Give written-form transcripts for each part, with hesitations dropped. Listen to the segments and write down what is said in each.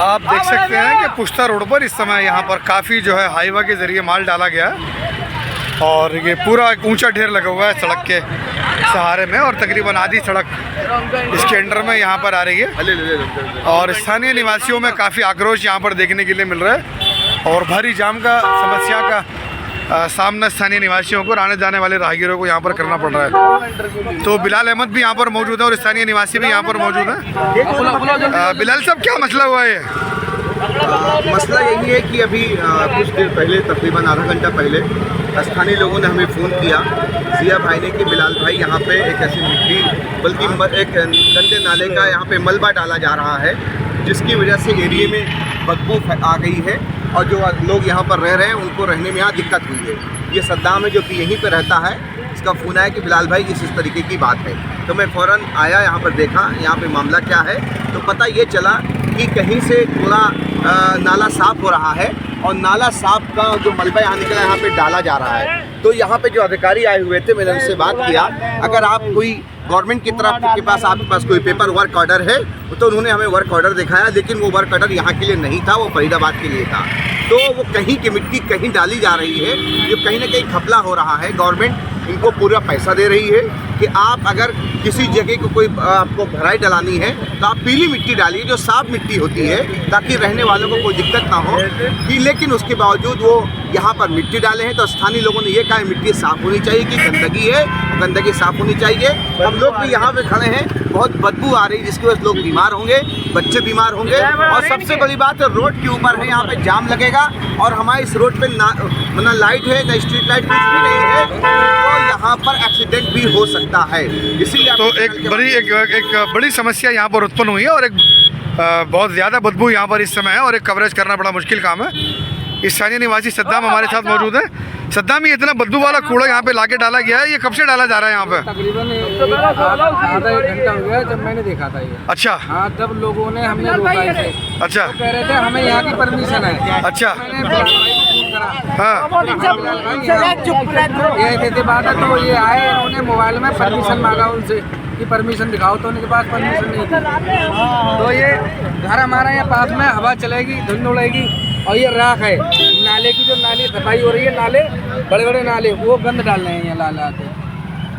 आप देख सकते हैं कि पुश्ता रोड पर इस समय यहाँ पर काफ़ी जो है हाईवा के ज़रिए माल डाला गया है और ये पूरा एक ऊंचा ढेर लगा हुआ है सड़क के सहारे में और तकरीबन आधी सड़क इसके अंडर में यहाँ पर आ रही है और स्थानीय निवासियों में काफ़ी आक्रोश यहाँ पर देखने के लिए मिल रहा है और भारी जाम का समस्या का सामना स्थानीय निवासियों को, आने जाने वाले राहगीरों को यहाँ पर करना पड़ रहा है। तो बिलाल अहमद भी यहाँ पर मौजूद है और स्थानीय निवासी भी यहाँ पर मौजूद है। बिलाल साहब, क्या मसला हुआ है? मसला यही है कि अभी कुछ देर पहले, तकरीबन आधा घंटा पहले, स्थानीय लोगों ने हमें फ़ोन किया जिया भाई ने कि बिलाल भाई यहाँ पे एक ऐसी मिट्टी, बल्कि एक गंदे नाले का यहाँ पे मलबा डाला जा रहा है जिसकी वजह से एरिया में बदबू आ गई है और जो लोग यहाँ पर रह रहे हैं उनको रहने में यहाँ दिक्कत हुई है। ये सद्दाम है जो कि यहीं पर रहता है, इसका फ़ोन आया कि बिलाल भाई इस तरीके की बात है। तो मैं फ़ौरन आया, यहाँ पर देखा यहाँ पे मामला क्या है। तो पता ये चला कि कहीं से थोड़ा नाला साफ़ हो रहा है और नाला साफ़ का जो मलबा यहाँ निकला यहाँ पे डाला जा रहा है। तो यहाँ पे जो अधिकारी आए हुए थे, मैंने उनसे बात किया, अगर आप कोई गवर्नमेंट की तरफ के पास आपके पास कोई पेपर वर्क ऑर्डर है, तो उन्होंने हमें वर्क ऑर्डर दिखाया, लेकिन वो वर्क ऑर्डर यहाँ के लिए नहीं था, वो फरीदाबाद के लिए था। तो वो कहीं की मिट्टी कहीं डाली जा रही है, जो कहीं ना कहीं घपला हो रहा है। गवर्नमेंट इनको पूरा पैसा दे रही है कि आप अगर किसी जगह को कोई आपको भराई डलानी है तो आप पीली मिट्टी डालिए जो साफ मिट्टी होती है, ताकि रहने वालों को कोई दिक्कत ना हो। कि लेकिन उसके बावजूद वो यहाँ पर मिट्टी डाले हैं। तो स्थानीय लोगों ने ये कहा मिट्टी साफ़ होनी चाहिए, कि गंदगी है, गंदगी साफ़ होनी चाहिए। हम लोग भी यहाँ पे खड़े हैं, बहुत बदबू आ रही है जिसकी वजह से लोग बीमार होंगे, बच्चे बीमार होंगे। और सबसे बड़ी बात है, रोड के ऊपर है, यहाँ पे जाम लगेगा और हमारे इस रोड पे ना लाइट है, ना स्ट्रीट लाइट, कुछ भी नहीं है, तो यहाँ पर एक्सीडेंट भी हो सकता है। इसीलिए तो एक बड़ी समस्या यहाँ पर उत्पन्न हुई है और एक बहुत ज़्यादा बदबू यहाँ पर इस समय है और एक कवरेज करना बड़ा मुश्किल काम है। स्थानीय निवासी सद्दाम हमारे साथ मौजूद है। सद्दाम, ये इतना बदबू वाला कूड़ा यहाँ पे लाके डाला गया है, ये कब से डाला जा रहा है यहाँ पे? तकरीबन आधा एक घंटा हो गया जब मैंने देखा था ये। अच्छा। हाँ, जब लोगों ने हमने रोका इसे। अच्छा। तो कह रहे थे हमें यहाँ की परमिशन है। अच्छा। हाँ, ये कहते बात है, तो ये आए, उन्होंने मोबाइल में परमिशन मांगा उनसे कि परमिशन दिखाओ, तो उनके पास परमिशन नहीं थी। तो ये घर हमारा यहाँ पास में, हवा चलेगी, धुंध उड़ेगी और ये राख है नाले की, जो नाली सफाई हो रही है, नाले बड़े बड़े नाले, वो गंद डाल रहे हैं यहाँ ला के।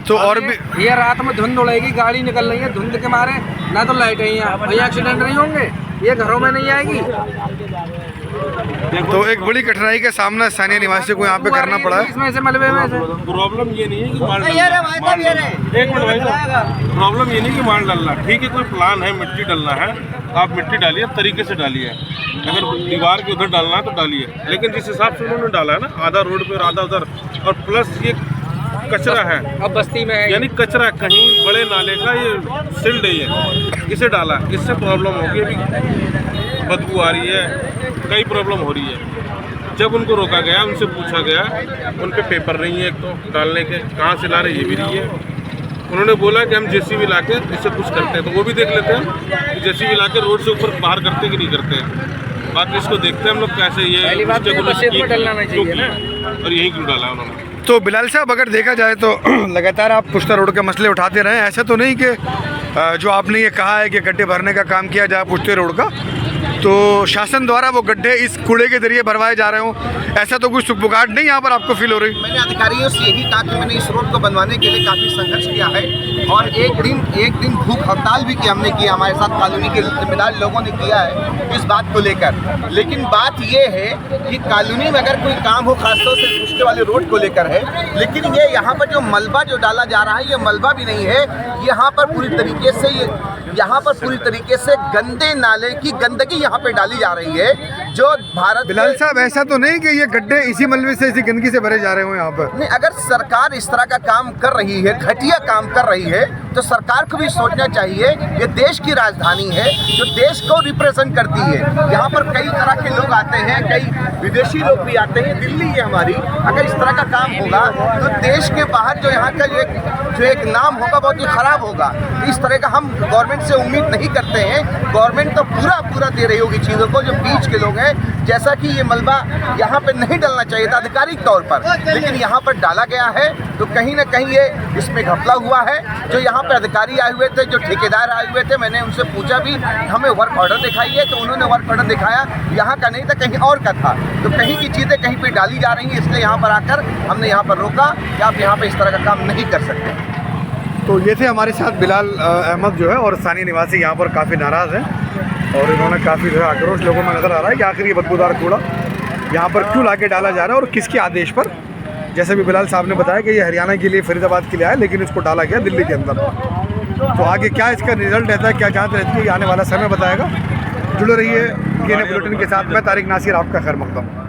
तो और भी ये रात में धुंध उड़ेगी, गाड़ी निकल रही है, धुंध के मारे ना तो लाइट है यहाँ, भैया एक्सीडेंट नहीं होंगे, ये घरों में नहीं आएगी। तो एक बड़ी कठिनाई का सामना स्थानीय निवासियों को यहाँ पे करना पड़ा है। इसमें से मलबे में से प्रॉब्लम ये नहीं है कि माल प्रॉब्लम ये नहीं कि माल डालना, ठीक है, कोई प्लान है, मिट्टी डालना है, आप मिट्टी डालिए, तरीके से डालिए। अगर दीवार के उधर डालना है तो डालिए, लेकिन जिस हिसाब से उन्होंने डाला है ना, आधा रोड पे और आधा उधर, और प्लस ये कचरा है, अब बस्ती में है, यानी कचरा कहीं बड़े नाले का ये सिल्ड है, ये इसे डाला, इससे प्रॉब्लम होगी। अभी बदबू आ रही है, कई प्रॉब्लम हो रही है। जब उनको रोका गया, उनसे पूछा गया, उन पे पेपर नहीं है, एक तो डालने के, कहाँ से ला रहे ये भी नहीं है। उन्होंने बोला कि हम जेसीबी ला के इससे कुछ करते हैं, तो वो भी देख लेते हैं कि जेसीबी ला के रोड से ऊपर बाहर करते कि नहीं करते हैं। बाकी इसको देखते हैं हम लोग कैसे ये और यही क्यों डाला उन्होंने। तो बिलाल साहब, अगर देखा जाए तो लगातार आप पुश्ता रोड के मसले उठाते रहे, ऐसा तो नहीं कि जो आपने ये कहा है कि गड्ढे भरने का काम किया जाए पुश्ते रोड का, तो शासन द्वारा वो गड्ढे इस कूड़े के जरिए भरवाए जा रहे हों, ऐसा तो कुछ सुखबुगाहट नहीं यहाँ पर आपको फील हो रही? मैंने अधिकारियों से यही कहा कि मैंने इस रोड को बनवाने के लिए काफ़ी संघर्ष किया है और एक दिन भूख हड़ताल भी हमने किया, हमारे साथ कॉलोनी के जिम्मेदार लोगों ने किया है इस बात को लेकर। लेकिन बात ये है कि कॉलोनी में अगर कोई काम हो, खासतौर से पुश्ते वाले रोड को लेकर है, लेकिन ये यहाँ पर जो मलबा जो डाला जा रहा है, ये मलबा भी नहीं है, यहाँ पर पूरी तरीके से गंदे नाले की गंदगी यहाँ पे डाली जा रही है, जो भारत। बिलाल साहब, ऐसा तो नहीं कि ये गड्ढे इसी मलबे से, इसी गंदगी से भरे जा रहे हो यहाँ पर? नहीं, अगर सरकार इस तरह का काम कर रही है, घटिया काम कर रही है, तो सरकार को भी सोचना चाहिए। ये देश की राजधानी है जो देश को रिप्रेजेंट करती है। यहाँ पर कई तरह के लोग आते हैं, कई विदेशी लोग भी आते हैं, दिल्ली है हमारी। अगर इस तरह का काम होगा तो देश के बाहर जो यहाँ का जो एक नाम होगा बहुत ही खराब होगा। इस तरह का हम गवर्नमेंट से उम्मीद नहीं करते हैं। गवर्नमेंट तो पूरा दे रही होगी चीज़ों को, जो बीच के लोग हैं, जैसा कि ये मलबा यहाँ पे नहीं डलना चाहिए था आधिकारिक तौर पर, लेकिन यहाँ पर डाला गया है, तो कहीं ना कहीं ये इसमें घपला हुआ है। जो यहाँ पे अधिकारी आए हुए थे, जो ठेकेदार आए हुए थे, मैंने उनसे पूछा भी हमें वर्क ऑर्डर दिखाइए, तो उन्होंने वर्क ऑर्डर दिखाया, यहाँ का नहीं था, कहीं और का था। तो कहीं की चीज़ें कहीं पे डाली जा रही हैं, इसलिए यहाँ पर आकर हमने यहाँ पर रोका कि आप यहाँ पे इस तरह का काम नहीं कर सकते। तो ये थे हमारे साथ बिलाल अहमद जो है, और स्थानीय निवासी यहाँ पर काफ़ी नाराज़ हैं, और इन्होंने काफ़ी जो है आक्रोश लोगों में नज़र आ रहा है कि आखिर ये बदबूदार कूड़ा यहाँ पर क्यों लाके डाला जा रहा है और किसके आदेश पर। जैसे भी बिलाल साहब ने बताया कि ये हरियाणा के लिए, फरीदाबाद के लिए आया, लेकिन इसको डाला गया दिल्ली के अंदर। तो आगे क्या इसका रिजल्ट रहता है, क्या जांच रहती है, ये आने वाला समय बताएगा। जुड़े रहिए केने बुलेटिन के साथ। मैं तारिक नासिर, आपका खैर मकदम।